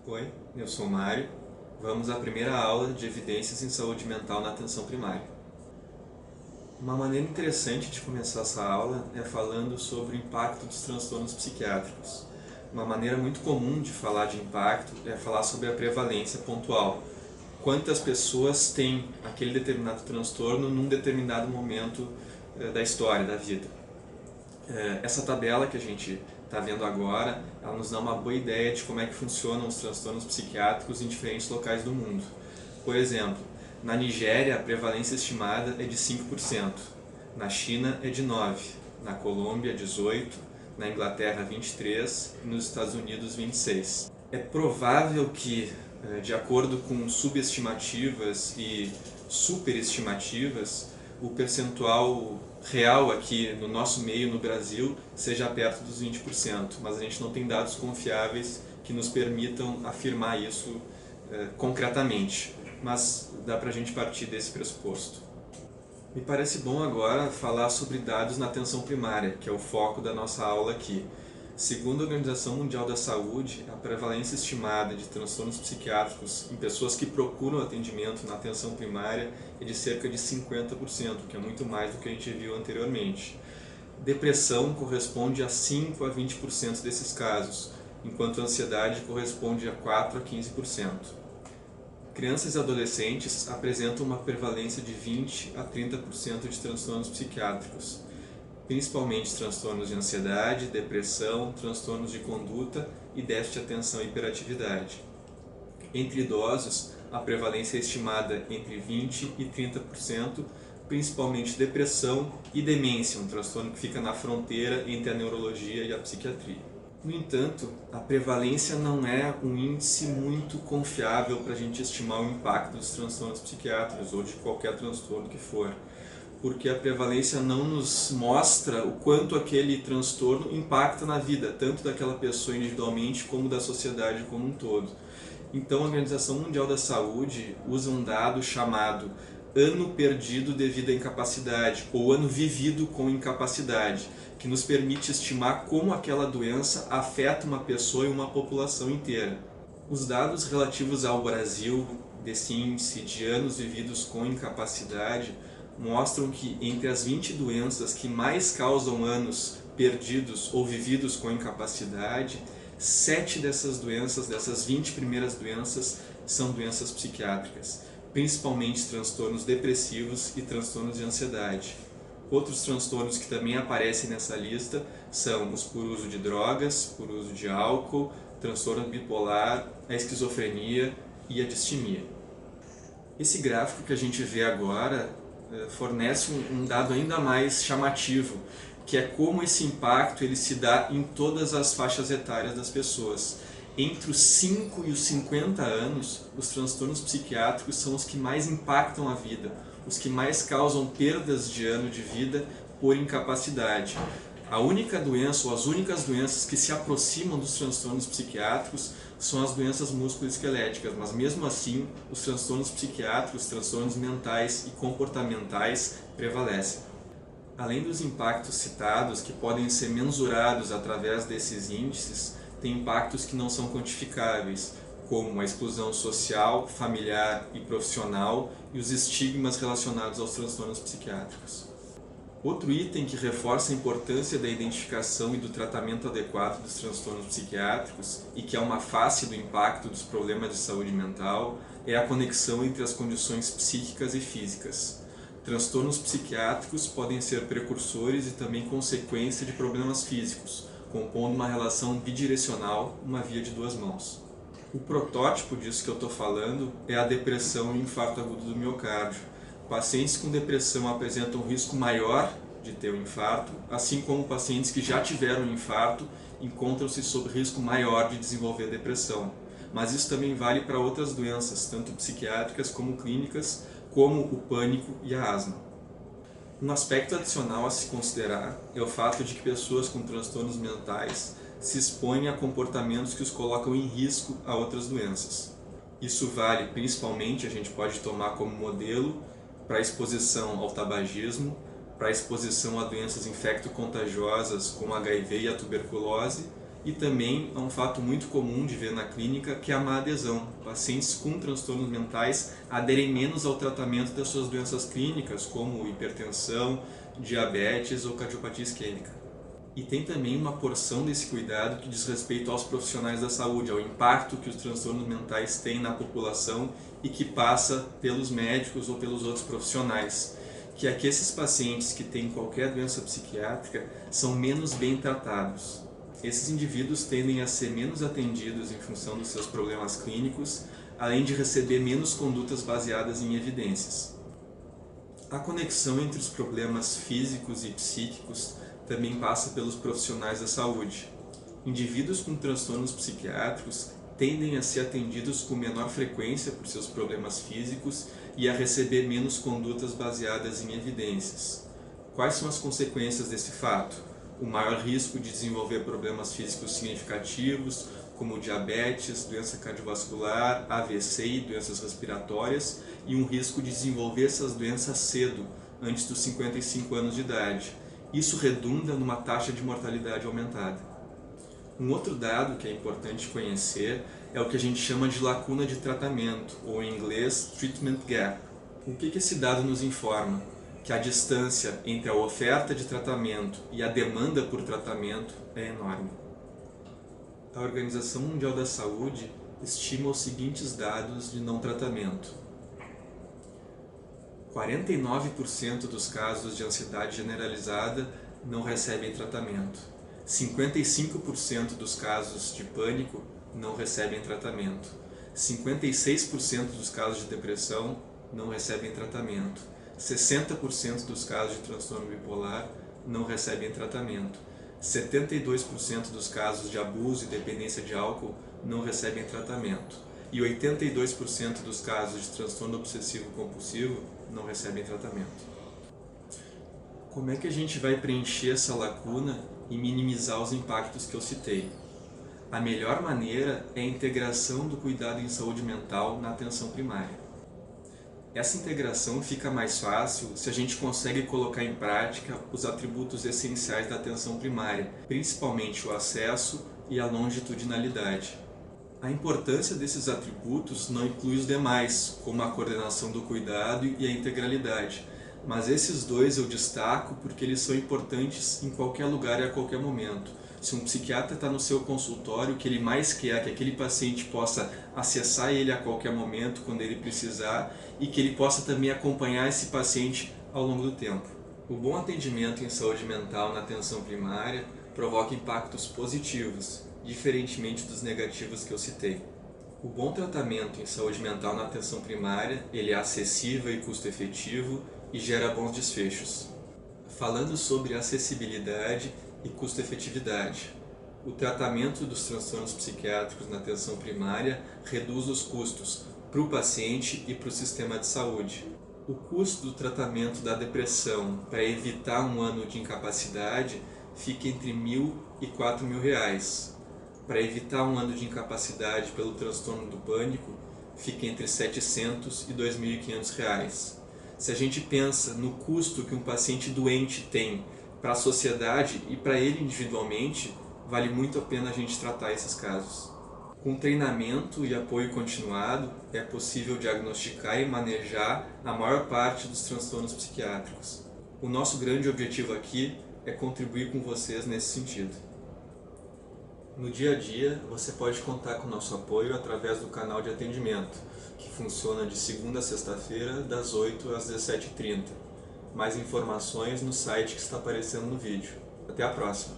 Oi, eu sou o Mário. Vamos à primeira aula de evidências em saúde mental na atenção primária. Uma maneira interessante de começar essa aula é falando sobre o impacto dos transtornos psiquiátricos. Uma maneira muito comum de falar de impacto é falar sobre a prevalência pontual. Quantas pessoas têm aquele determinado transtorno num determinado momento da história, da vida. Essa tabela que a gente está vendo agora, ela nos dá uma boa ideia de como é que funcionam os transtornos psiquiátricos em diferentes locais do mundo. Por exemplo, na Nigéria a prevalência estimada é de 5%, na China é de 9%, na Colômbia 18%, na Inglaterra 23% e nos Estados Unidos 26%. É provável que, de acordo com subestimativas e superestimativas, o percentual real aqui no nosso meio, no Brasil, seja perto dos 20%, mas a gente não tem dados confiáveis que nos permitam afirmar isso concretamente, mas dá para a gente partir desse pressuposto. Me parece bom agora falar sobre dados na atenção primária, que é o foco da nossa aula aqui. Segundo a Organização Mundial da Saúde, a prevalência estimada de transtornos psiquiátricos em pessoas que procuram atendimento na atenção primária é de cerca de 50%, que é muito mais do que a gente viu anteriormente. Depressão corresponde a 5 a 20% desses casos, enquanto a ansiedade corresponde a 4 a 15%. Crianças e adolescentes apresentam uma prevalência de 20 a 30% de transtornos psiquiátricos, principalmente transtornos de ansiedade, depressão, transtornos de conduta e déficit de atenção e hiperatividade. Entre idosos, a prevalência é estimada entre 20 e 30%, principalmente depressão e demência, um transtorno que fica na fronteira entre a neurologia e a psiquiatria. No entanto, a prevalência não é um índice muito confiável para a gente estimar o impacto dos transtornos psiquiátricos ou de qualquer transtorno que for, porque a prevalência não nos mostra o quanto aquele transtorno impacta na vida, tanto daquela pessoa individualmente como da sociedade como um todo. Então a Organização Mundial da Saúde usa um dado chamado ano perdido devido à incapacidade, ou ano vivido com incapacidade, que nos permite estimar como aquela doença afeta uma pessoa e uma população inteira. Os dados relativos ao Brasil, desse índice de anos vividos com incapacidade, mostram que entre as 20 doenças que mais causam anos perdidos ou vividos com incapacidade, 7 dessas doenças, dessas 20 primeiras doenças, são doenças psiquiátricas, principalmente transtornos depressivos e transtornos de ansiedade. Outros transtornos que também aparecem nessa lista são os por uso de drogas, por uso de álcool, transtorno bipolar, a esquizofrenia e a distimia. Esse gráfico que a gente vê agora fornece um dado ainda mais chamativo, que é como esse impacto ele se dá em todas as faixas etárias das pessoas. Entre os 5 e os 50 anos, os transtornos psiquiátricos são os que mais impactam a vida, os que mais causam perdas de ano de vida por incapacidade. A única doença ou as únicas doenças que se aproximam dos transtornos psiquiátricos são as doenças musculoesqueléticas, mas mesmo assim os transtornos psiquiátricos, transtornos mentais e comportamentais prevalecem. Além dos impactos citados, que podem ser mensurados através desses índices, tem impactos que não são quantificáveis, como a exclusão social, familiar e profissional e os estigmas relacionados aos transtornos psiquiátricos. Outro item que reforça a importância da identificação e do tratamento adequado dos transtornos psiquiátricos e que é uma face do impacto dos problemas de saúde mental é a conexão entre as condições psíquicas e físicas. Transtornos psiquiátricos podem ser precursores e também consequência de problemas físicos, compondo uma relação bidirecional, uma via de duas mãos. O protótipo disso que eu estou falando é a depressão e o infarto agudo do miocárdio. Pacientes com depressão apresentam um risco maior de ter um infarto, assim como pacientes que já tiveram um infarto encontram-se sob risco maior de desenvolver depressão. Mas isso também vale para outras doenças, tanto psiquiátricas como clínicas, como o pânico e a asma. Um aspecto adicional a se considerar é o fato de que pessoas com transtornos mentais se expõem a comportamentos que os colocam em risco a outras doenças. Isso vale principalmente, a gente pode tomar como modelo, para a exposição ao tabagismo, para a exposição a doenças infecto-contagiosas como HIV e a tuberculose, E também é um fato muito comum de ver na clínica, que é a má adesão. Pacientes com transtornos mentais aderem menos ao tratamento das suas doenças clínicas, como hipertensão, diabetes ou cardiopatia isquêmica. E tem também uma porção desse cuidado que diz respeito aos profissionais da saúde, ao impacto que os transtornos mentais têm na população e que passa pelos médicos ou pelos outros profissionais. Que é que esses pacientes que têm qualquer doença psiquiátrica são menos bem tratados. Esses indivíduos tendem a ser menos atendidos em função dos seus problemas clínicos, além de receber menos condutas baseadas em evidências. A conexão entre os problemas físicos e psíquicos também passa pelos profissionais da saúde. Indivíduos com transtornos psiquiátricos tendem a ser atendidos com menor frequência por seus problemas físicos e a receber menos condutas baseadas em evidências. Quais são as consequências desse fato? O maior risco de desenvolver problemas físicos significativos, como diabetes, doença cardiovascular, AVC e doenças respiratórias, e um risco de desenvolver essas doenças cedo, antes dos 55 anos de idade. Isso redunda numa taxa de mortalidade aumentada. Um outro dado que é importante conhecer é o que a gente chama de lacuna de tratamento, ou em inglês, treatment gap. O que esse dado nos informa? Que a distância entre a oferta de tratamento e a demanda por tratamento é enorme. A Organização Mundial da Saúde estima os seguintes dados de não tratamento. 49% dos casos de ansiedade generalizada não recebem tratamento. 55% dos casos de pânico não recebem tratamento. 56% dos casos de depressão não recebem tratamento. 60% dos casos de transtorno bipolar não recebem tratamento. 72% dos casos de abuso e dependência de álcool não recebem tratamento. E 82% dos casos de transtorno obsessivo-compulsivo não recebem tratamento. Como é que a gente vai preencher essa lacuna e minimizar os impactos que eu citei? A melhor maneira é a integração do cuidado em saúde mental na atenção primária. Essa integração fica mais fácil se a gente consegue colocar em prática os atributos essenciais da atenção primária, principalmente o acesso e a longitudinalidade. A importância desses atributos não inclui os demais, como a coordenação do cuidado e a integralidade, mas esses dois eu destaco porque eles são importantes em qualquer lugar e a qualquer momento. Se um psiquiatra está no seu consultório, o que ele mais quer é que aquele paciente possa acessar ele a qualquer momento, quando ele precisar, e que ele possa também acompanhar esse paciente ao longo do tempo. O bom atendimento em saúde mental na atenção primária provoca impactos positivos, diferentemente dos negativos que eu citei. O bom tratamento em saúde mental na atenção primária, ele é acessível e custo-efetivo e gera bons desfechos. Falando sobre acessibilidade e custo-efetividade, o tratamento dos transtornos psiquiátricos na atenção primária reduz os custos para o paciente e para o sistema de saúde. O custo do tratamento da depressão para evitar um ano de incapacidade fica entre R$1.000 e R$4.000. Para evitar um ano de incapacidade pelo transtorno do pânico, fica entre R$700 e R$2.500. Se a gente pensa no custo que um paciente doente tem para a sociedade e para ele individualmente, vale muito a pena a gente tratar esses casos. Com treinamento e apoio continuado, é possível diagnosticar e manejar a maior parte dos transtornos psiquiátricos. O nosso grande objetivo aqui é contribuir com vocês nesse sentido. No dia a dia, você pode contar com o nosso apoio através do canal de atendimento, que funciona de segunda a sexta-feira, das 8 às 17h30. Mais informações no site que está aparecendo no vídeo. Até a próxima!